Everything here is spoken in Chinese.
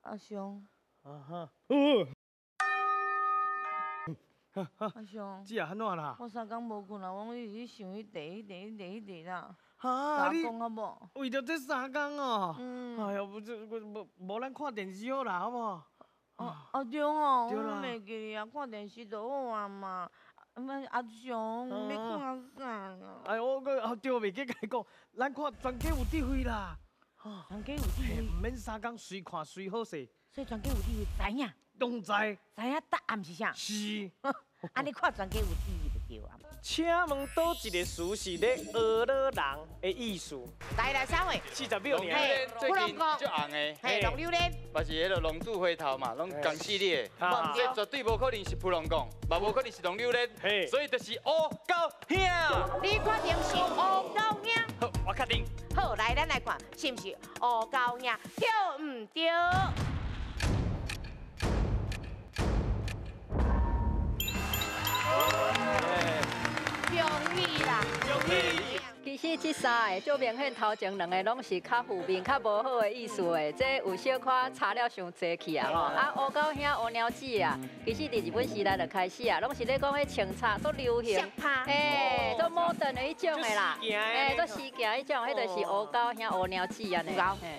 阿兄，哈，阿兄，姐啊，安怎啦？我3工无困啊，我一直想迄地啦。哈，你讲好无？为着这3工哦。嗯。哎呀，无咱看电视好啦，好无？对哦，对啦我袂记啊，看电视就好啊嘛。阿雄，要看啥啊？哎，我对袂记甲你讲，咱看全家有智慧啦。全家有智慧，唔免3工随看随好势，所以全家有智慧知影，拢知。知影答案是啥？是。安尼看全家有智慧就对啊。请问倒一个词是咧学老人的意思？来啥话？40秒尔。最近足红的，嘿，龙榴莲，嘛是迄个龙珠回头嘛，拢同系列的，这绝对无可能是普龙讲，嘛无可能是龙榴莲，所以就是乌狗兄。你确定是乌狗兄？好，我确定。好，来，咱来看是不是乌狗兄？对唔对？容易啦，容易。其实这3个就明显头前2个拢是较负面、较无好的意思的，这有小可差了伤济去啊吼。啊，乌狗兄、乌鸟子啊，其实伫日本时代就开始啊，拢是咧讲迄清茶都流行，都摩登的迄种的啦，都时行迄种，迄就是乌狗兄、乌鸟子安尼。